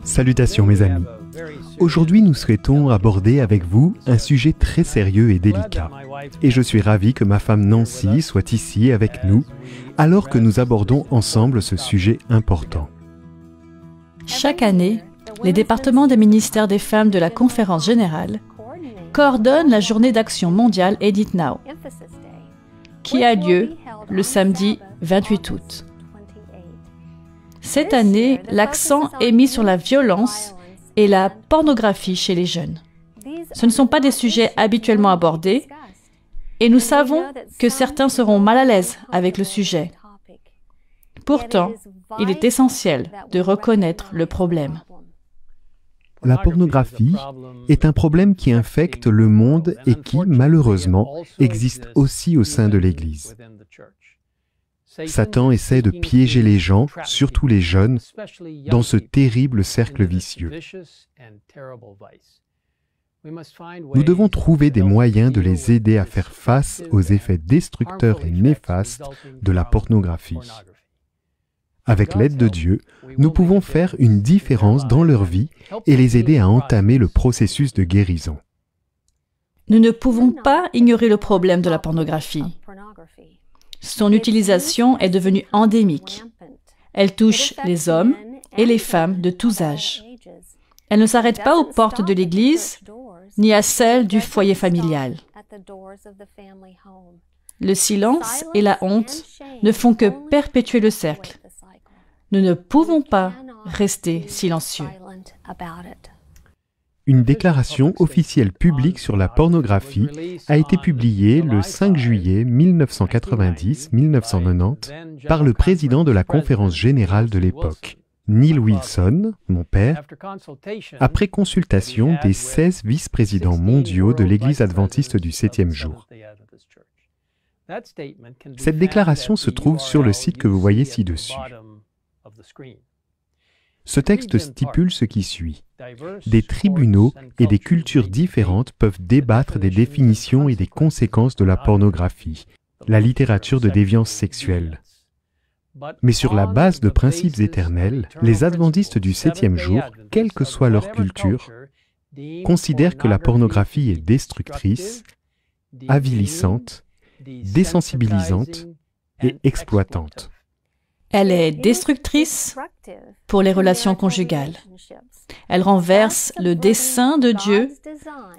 Salutations mes amis. Aujourd'hui nous souhaitons aborder avec vous un sujet très sérieux et délicat. Et je suis ravi que ma femme Nancy soit ici avec nous alors que nous abordons ensemble ce sujet important. Chaque année, les départements des ministères des femmes de la Conférence générale coordonnent la journée d'action mondiale Edit Now, qui a lieu le samedi 28 août. Cette année, l'accent est mis sur la violence et la pornographie chez les jeunes. Ce ne sont pas des sujets habituellement abordés et nous savons que certains seront mal à l'aise avec le sujet. Pourtant, il est essentiel de reconnaître le problème. La pornographie est un problème qui infecte le monde et qui, malheureusement, existe aussi au sein de l'Église. Satan essaie de piéger les gens, surtout les jeunes, dans ce terrible cercle vicieux. Nous devons trouver des moyens de les aider à faire face aux effets destructeurs et néfastes de la pornographie. Avec l'aide de Dieu, nous pouvons faire une différence dans leur vie et les aider à entamer le processus de guérison. Nous ne pouvons pas ignorer le problème de la pornographie. Son utilisation est devenue endémique. Elle touche les hommes et les femmes de tous âges. Elle ne s'arrête pas aux portes de l'Église, ni à celles du foyer familial. Le silence et la honte ne font que perpétuer le cercle. Nous ne pouvons pas rester silencieux. Une déclaration officielle publique sur la pornographie a été publiée le 5 juillet 1990-1990 par le président de la Conférence générale de l'époque, Neil Wilson, mon père, après consultation des 16 vice-présidents mondiaux de l'Église adventiste du 7e jour. Cette déclaration se trouve sur le site que vous voyez ci-dessus. Ce texte stipule ce qui suit. Des tribunaux et des cultures différentes peuvent débattre des définitions et des conséquences de la pornographie, la littérature de déviance sexuelle. Mais sur la base de principes éternels, les adventistes du 7e jour, quelle que soit leur culture, considèrent que la pornographie est destructrice, avilissante, désensibilisante et exploitante. Elle est destructrice pour les relations conjugales. Elle renverse le dessein de Dieu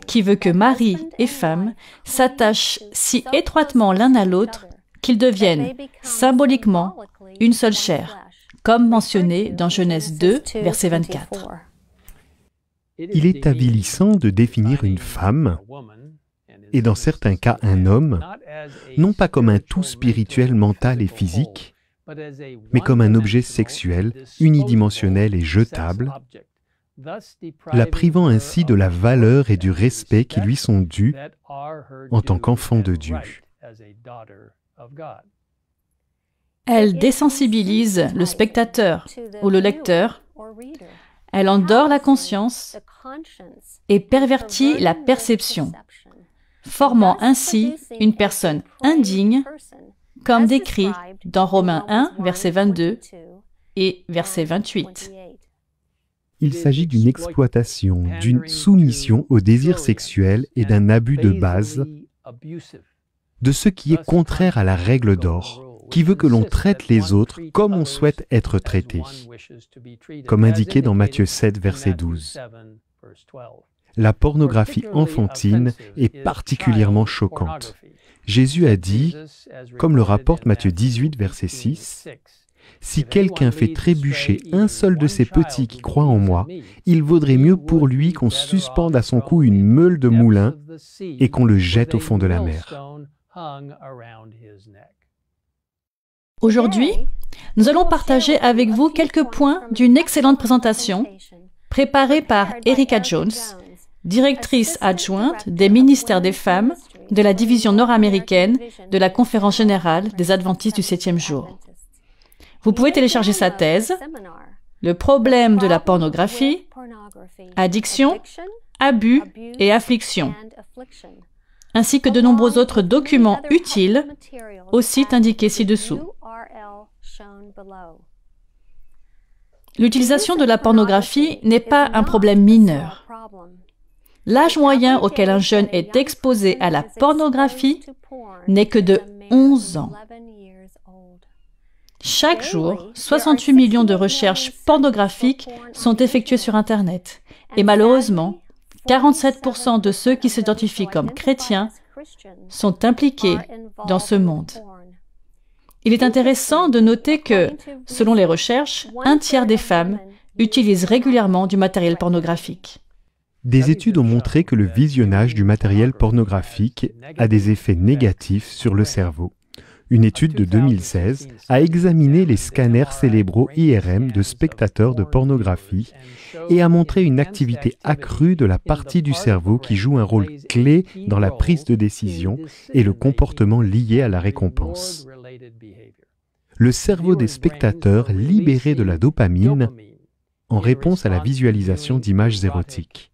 qui veut que mari et femme s'attachent si étroitement l'un à l'autre qu'ils deviennent symboliquement une seule chair, comme mentionné dans Genèse 2, verset 24. Il est avilissant de définir une femme, et dans certains cas un homme, non pas comme un tout spirituel, mental et physique, mais comme un objet sexuel, unidimensionnel et jetable, la privant ainsi de la valeur et du respect qui lui sont dus en tant qu'enfant de Dieu. Elle désensibilise le spectateur ou le lecteur, elle endort la conscience et pervertit la perception, formant ainsi une personne indigne, comme décrit dans Romains 1, verset 22 et verset 28. Il s'agit d'une exploitation, d'une soumission au désir sexuel et d'un abus de base, de ce qui est contraire à la règle d'or, qui veut que l'on traite les autres comme on souhaite être traité, comme indiqué dans Matthieu 7, verset 12. La pornographie enfantine est particulièrement choquante. Jésus a dit, comme le rapporte Matthieu 18, verset 6, « Si quelqu'un fait trébucher un seul de ces petits qui croient en moi, il vaudrait mieux pour lui qu'on suspende à son cou une meule de moulin et qu'on le jette au fond de la mer. » Aujourd'hui, nous allons partager avec vous quelques points d'une excellente présentation préparée par Erica Jones, directrice adjointe des ministères des femmes de la division nord-américaine de la Conférence générale des adventistes du 7e jour. Vous pouvez télécharger sa thèse, Le problème de la pornographie, addiction, abus et affliction, ainsi que de nombreux autres documents utiles au site indiqué ci-dessous. L'utilisation de la pornographie n'est pas un problème mineur. L'âge moyen auquel un jeune est exposé à la pornographie n'est que de 11 ans. Chaque jour, 68 millions de recherches pornographiques sont effectuées sur Internet. Et malheureusement, 47% de ceux qui s'identifient comme chrétiens sont impliqués dans ce monde. Il est intéressant de noter que, selon les recherches, un tiers des femmes utilisent régulièrement du matériel pornographique. Des études ont montré que le visionnage du matériel pornographique a des effets négatifs sur le cerveau. Une étude de 2016 a examiné les scanners cérébraux IRM de spectateurs de pornographie et a montré une activité accrue de la partie du cerveau qui joue un rôle clé dans la prise de décision et le comportement lié à la récompense. Le cerveau des spectateurs libérait de la dopamine en réponse à la visualisation d'images érotiques.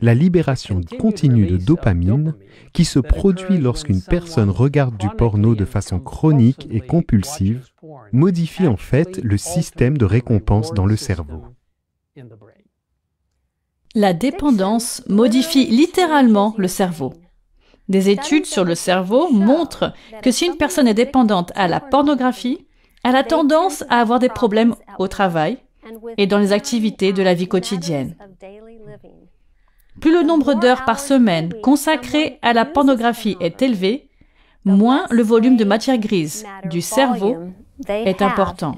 La libération continue de dopamine, qui se produit lorsqu'une personne regarde du porno de façon chronique et compulsive, modifie en fait le système de récompense dans le cerveau. La dépendance modifie littéralement le cerveau. Des études sur le cerveau montrent que si une personne est dépendante à la pornographie, elle a tendance à avoir des problèmes au travail et dans les activités de la vie quotidienne. Plus le nombre d'heures par semaine consacrées à la pornographie est élevé, moins le volume de matière grise du cerveau est important.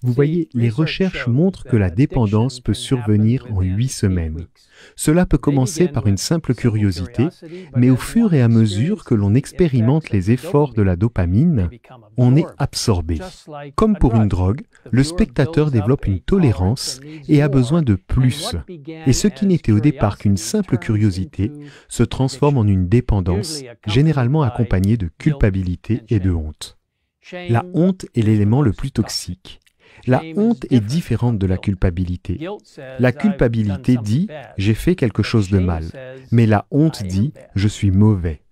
Vous voyez, les recherches montrent que la dépendance peut survenir en 8 semaines. Cela peut commencer par une simple curiosité, mais au fur et à mesure que l'on expérimente les efforts de la dopamine, on est absorbé. Comme pour une drogue, le spectateur développe une tolérance et a besoin de plus. Et ce qui n'était au départ qu'une simple curiosité se transforme en une dépendance, généralement accompagnée de culpabilité et de honte. La honte est l'élément le plus toxique. La honte est différente de la culpabilité. La culpabilité dit « j'ai fait quelque chose de mal », mais la honte dit « je suis mauvais ».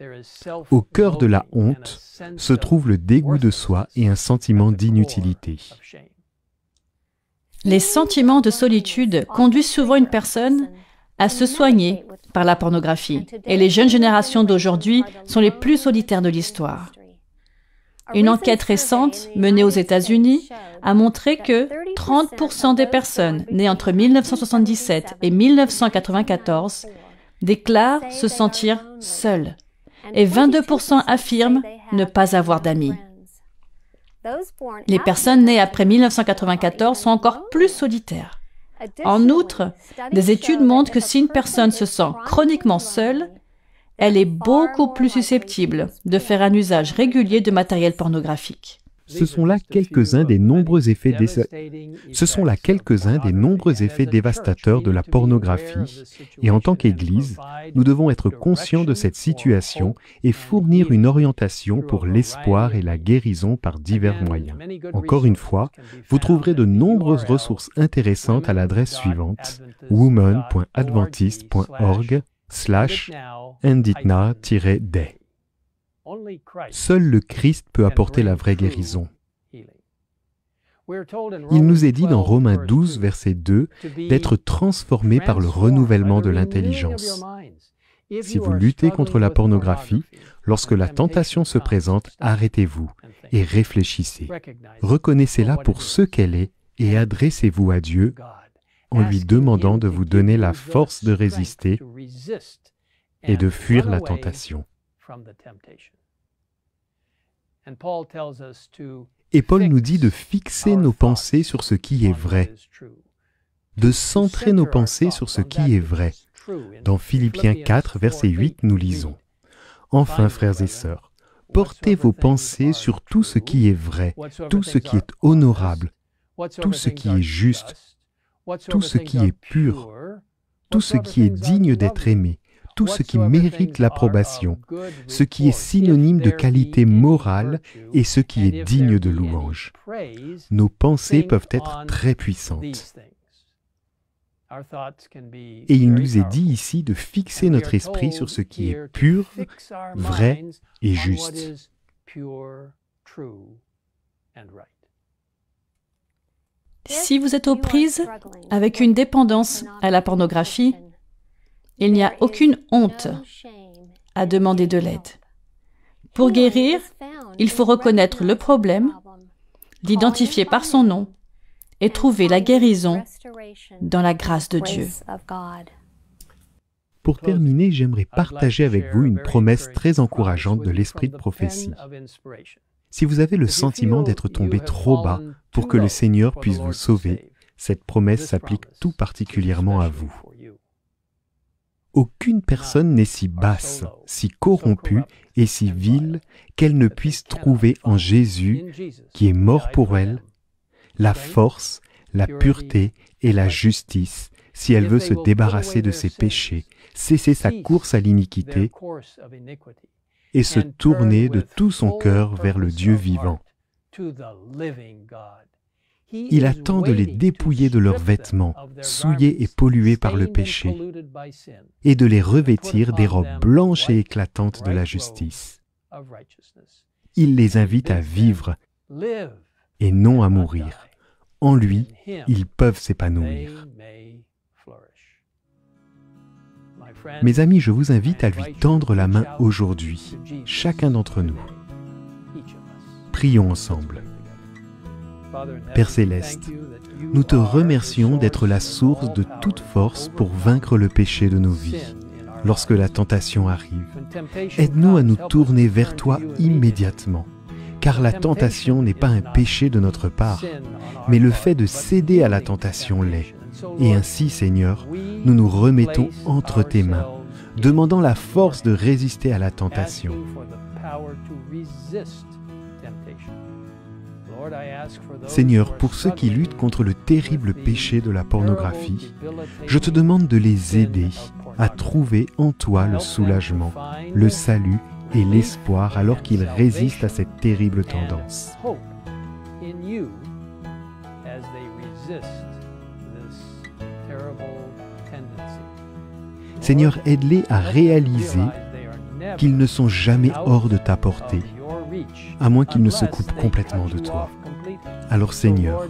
Au cœur de la honte se trouve le dégoût de soi et un sentiment d'inutilité. Les sentiments de solitude conduisent souvent une personne à se soigner par la pornographie, et les jeunes générations d'aujourd'hui sont les plus solitaires de l'histoire. Une enquête récente menée aux États-Unis a montré que 30% des personnes nées entre 1977 et 1994 déclarent se sentir seules et 22% affirment ne pas avoir d'amis. Les personnes nées après 1994 sont encore plus solitaires. En outre, des études montrent que si une personne se sent chroniquement seule, elle est beaucoup plus susceptible de faire un usage régulier de matériel pornographique. Ce sont là quelques-uns des nombreux effets dévastateurs de la pornographie, et en tant qu'Église, nous devons être conscients de cette situation et fournir une orientation pour l'espoir et la guérison par divers moyens. Encore une fois, vous trouverez de nombreuses ressources intéressantes à l'adresse suivante, woman.adventist.org/enditna-day. Seul le Christ peut apporter la vraie guérison. Il nous est dit dans Romains 12, verset 2, d'être transformés par le renouvellement de l'intelligence. Si vous luttez contre la pornographie, lorsque la tentation se présente, arrêtez-vous et réfléchissez. Reconnaissez-la pour ce qu'elle est et adressez-vous à Dieu en lui demandant de vous donner la force de résister et de fuir la tentation. Et Paul nous dit de fixer nos pensées sur ce qui est vrai, de centrer nos pensées sur ce qui est vrai. Dans Philippiens 4, verset 8, nous lisons « Enfin, frères et sœurs, portez vos pensées sur tout ce qui est vrai, tout ce qui est honorable, tout ce qui est juste, tout ce qui est pur, tout ce qui est digne d'être aimé, tout ce qui mérite l'approbation, ce qui est synonyme de qualité morale et ce qui est digne de louange. » Nos pensées peuvent être très puissantes. Et il nous est dit ici de fixer notre esprit sur ce qui est pur, vrai et juste. Si vous êtes aux prises avec une dépendance à la pornographie, il n'y a aucune honte à demander de l'aide. Pour guérir, il faut reconnaître le problème, l'identifier par son nom et trouver la guérison dans la grâce de Dieu. Pour terminer, j'aimerais partager avec vous une promesse très encourageante de l'esprit de prophétie. Si vous avez le sentiment d'être tombé trop bas pour que le Seigneur puisse vous sauver, cette promesse s'applique tout particulièrement à vous. Aucune personne n'est si basse, si corrompue et si vile qu'elle ne puisse trouver en Jésus, qui est mort pour elle, la force, la pureté et la justice, si elle veut se débarrasser de ses péchés, cesser sa course à l'iniquité et se tourner de tout son cœur vers le Dieu vivant. Il attend de les dépouiller de leurs vêtements, souillés et pollués par le péché, et de les revêtir des robes blanches et éclatantes de la justice. Il les invite à vivre et non à mourir. En lui, ils peuvent s'épanouir. Mes amis, je vous invite à lui tendre la main aujourd'hui, chacun d'entre nous. Prions ensemble. Père Céleste, nous te remercions d'être la source de toute force pour vaincre le péché de nos vies. Lorsque la tentation arrive, aide-nous à nous tourner vers toi immédiatement, car la tentation n'est pas un péché de notre part, mais le fait de céder à la tentation l'est. Et ainsi, Seigneur, nous nous remettons entre tes mains, demandant la force de résister à la tentation. Seigneur, pour ceux qui luttent contre le terrible péché de la pornographie, je te demande de les aider à trouver en toi le soulagement, le salut et l'espoir alors qu'ils résistent à cette terrible tendance. Seigneur, aide-les à réaliser qu'ils ne sont jamais hors de ta portée, à moins qu'ils ne se coupent complètement de toi. Alors Seigneur,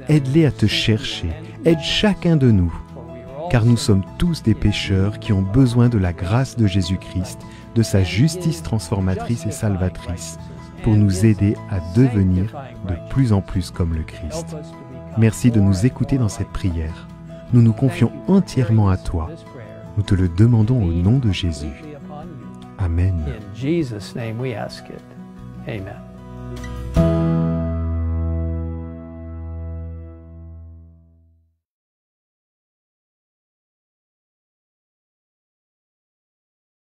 aide-les à te chercher, aide chacun de nous, car nous sommes tous des pécheurs qui ont besoin de la grâce de Jésus-Christ, de sa justice transformatrice et salvatrice, pour nous aider à devenir de plus en plus comme le Christ. Merci de nous écouter dans cette prière. Nous nous confions entièrement à toi. Nous te le demandons au nom de Jésus. Amen. In Jesus' name we ask it. Amen.